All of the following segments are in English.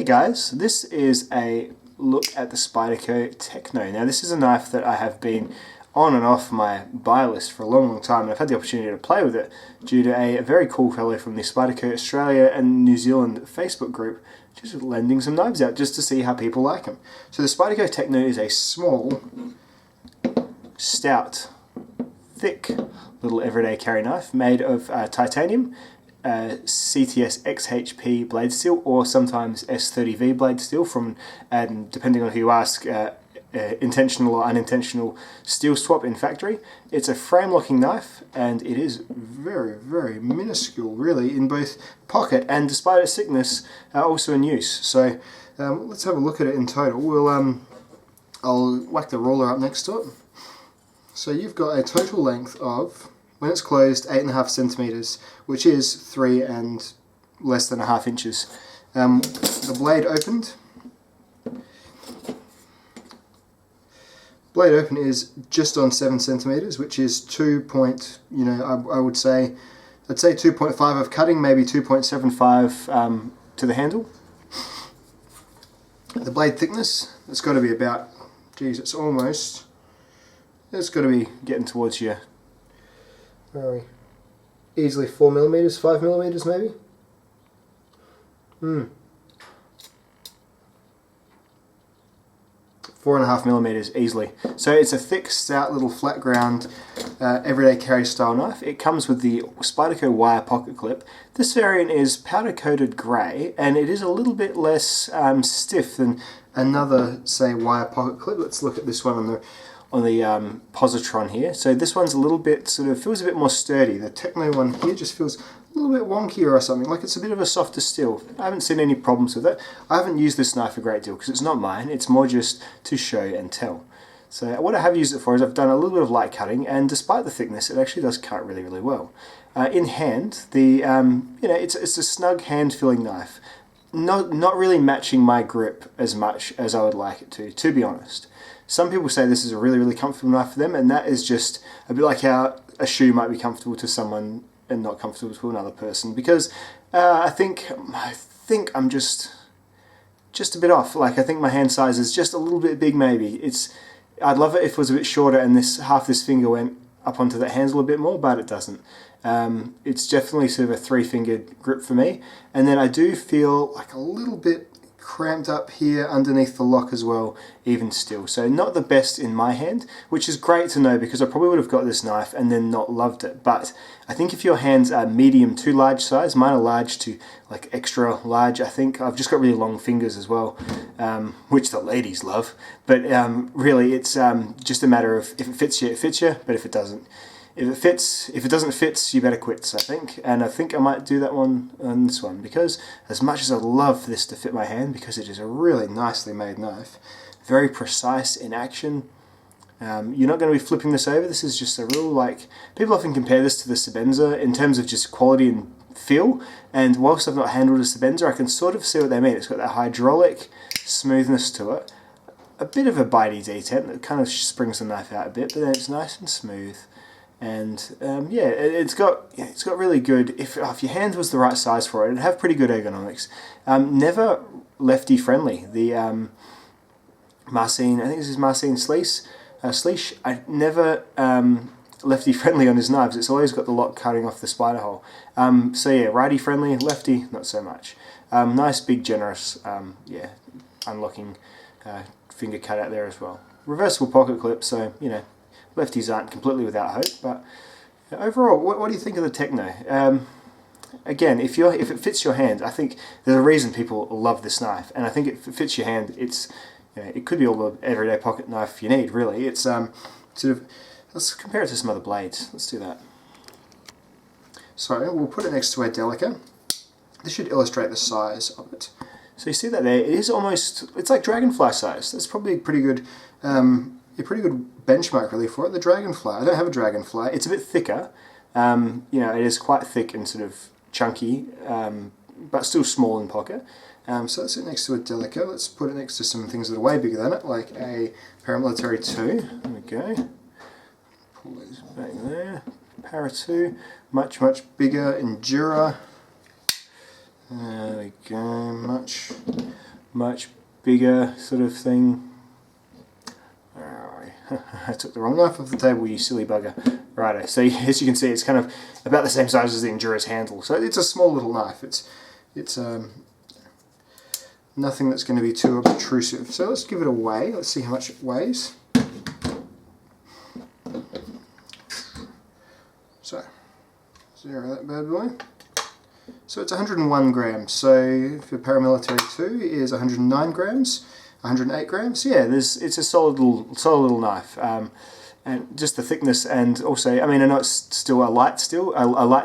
guys, this is a look at the Spyderco Techno. Now this is a knife that I have been on and off my buy list for a long time, and I've had the opportunity to play with it due to a very cool fellow from the Spyderco Australia and New Zealand Facebook group just lending some knives out just to see how people like them. So the Spyderco Techno is a small, stout, thick little everyday carry knife made of titanium, CTS XHP blade steel, or sometimes S30V blade steel from, depending on who you ask, intentional or unintentional steel swap in factory. It's a frame locking knife, and it is very, very minuscule really in both pocket and, despite its thickness, also in use. So let's have a look at it in total. I'll whack the ruler up next to it. So you've got a total length of, when it's closed, 8.5 centimeters, which is 3 and less than a half inches. The blade opened. Blade open is just on 7 centimeters, which is 2 point, I would say, I'd say 2.5 of cutting, maybe 2.75 to the handle. The blade thickness, it's got to be about, geez, it's got to be getting towards your, where are we? Easily 4 millimeters, 5 millimeters maybe. 4.5 millimeters easily. So it's a thick, stout little flat ground everyday carry style knife. It comes with the Spyderco wire pocket clip. This variant is powder coated grey, and it is a little bit less stiff than another, say, wire pocket clip. Let's look at this one on the positron here. So this one's a little bit, feels a bit more sturdy. The Techno one here just feels a little bit wonkier or something, like it's a bit of a softer steel. I haven't seen any problems with it. I haven't used this knife a great deal because it's not mine, it's more just to show and tell. So what I have used it for is I've done a little bit of light cutting, and despite the thickness, it actually does cut really, really well. In hand, it's a snug hand-filling knife. Not really matching my grip as much as I would like it to be honest. Some people say this is a really, really comfortable knife for them, and that is just a bit like how a shoe might be comfortable to someone and not comfortable to another person, because I think I'm just a bit off. Like, I think my hand size is just a little bit big maybe. I'd love it if it was a bit shorter and half this finger went up onto that handle a bit more, but it doesn't. It's definitely sort of a 3-fingered grip for me, and then I do feel like a little bit cramped up here underneath the lock as well, even still. So not the best in my hand, which is great to know because I probably would have got this knife and then not loved it. But I think if your hands are medium to large size, mine are large to like extra large, I think. I've just got really long fingers as well, which the ladies love. But really it's just a matter of, if it fits you, it fits you, but if it doesn't, if it doesn't fit, you better quit, I think. And I think I might do that one on this one, because as much as I'd love this to fit my hand, because it is a really nicely made knife, very precise in action. You're not going to be flipping this over. This is just a real, like, people often compare this to the Sebenza in terms of just quality and feel, and whilst I've not handled a Sebenza, I can sort of see what they mean. It's got that hydraulic smoothness to it, a bit of a bitey detent that kind of springs the knife out a bit, but then it's nice and smooth. And yeah, it's got really good, if your hand was the right size for it, it'd have pretty good ergonomics. Never lefty friendly. The Marcin, I think this is Marcin Sleesh, I never lefty friendly on his knives. It's always got the lock cutting off the spider hole. So yeah, righty friendly, lefty not so much. Nice big generous unlocking finger cut out there as well. Reversible pocket clip, so lefties aren't completely without hope, but overall, what do you think of the Techno? Again, if it fits your hand, I think there's a reason people love this knife, and I think if it fits your hand, it could be all the everyday pocket knife you need, really. It's let's compare it to some other blades. Let's do that. So we'll put it next to a Delica. This should illustrate the size of it. So you see that there? It is almost, it's like dragonfly size. That's probably a pretty good benchmark really for it. The Dragonfly, I don't have a Dragonfly, it's a bit thicker, it is quite thick and sort of chunky, but still small in pocket. So let's sit next to a Delica. Let's put it next to some things that are way bigger than it, like a Paramilitary 2. There we go. Pull these back there. Para 2, much bigger Endura. There we go, much much bigger sort of thing. I took the wrong knife off the table, you silly bugger. Righto, so as you can see, it's kind of about the same size as the Endura's handle. So it's a small little knife. It's nothing that's going to be too obtrusive. So let's give it a weigh. Let's see how much it weighs. So, zero that bad boy. So it's 101 grams. So for paramilitary 2 is 109 grams. 108 grams. Yeah, it's a solid little knife, and just the thickness, and also, I mean, I know it's still a light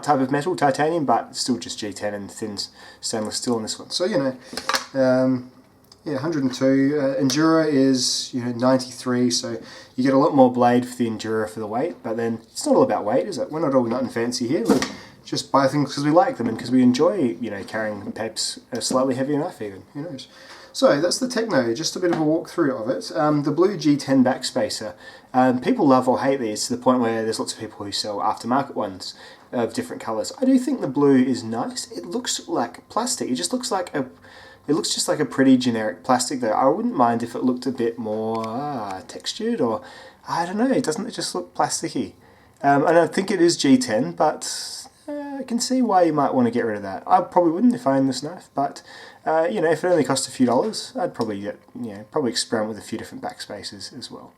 type of metal, titanium, but still just G10 and thin stainless steel on this one. So yeah, 102. Endura is 93, so you get a lot more blade for the Endura for the weight. But then it's not all about weight, is it? We're not all nothing fancy here. We just buy things because we like them and because we enjoy carrying perhaps a slightly heavier knife even. Who knows? So that's the Techno, just a bit of a walkthrough of it. The blue G10 backspacer. People love or hate these to the point where there's lots of people who sell aftermarket ones of different colours. I do think the blue is nice. It looks like plastic. It just looks like it looks just like a pretty generic plastic though. I wouldn't mind if it looked a bit more textured, or I don't know, doesn't it just look plasticky? And I think it is G10, but I can see why you might want to get rid of that. I probably wouldn't if I owned this knife, but if it only cost a few dollars, I'd probably probably experiment with a few different backspaces as well.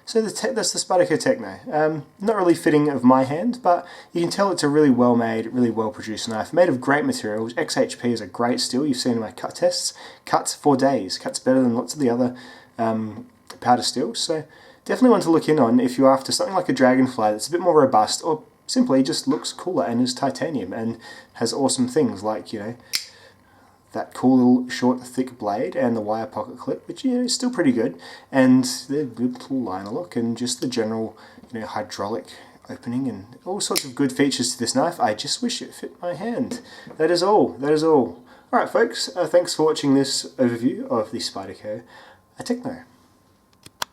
So that's the Spyderco Techno. Not really fitting of my hand, but you can tell it's a really well made, really well produced knife, made of great materials. XHP is a great steel. You've seen in my cut tests. Cuts for days. Cuts better than lots of the other powder steels. So definitely one to look in on if you're after something like a Dragonfly that's a bit more robust, or simply just looks cooler and is titanium and has awesome things like that cool little short thick blade and the wire pocket clip, which is still pretty good, and the good little liner look and just the general hydraulic opening and all sorts of good features to this knife. I just wish it fit my hand. That is all. Alright folks, thanks for watching this overview of the Spyderco Techno.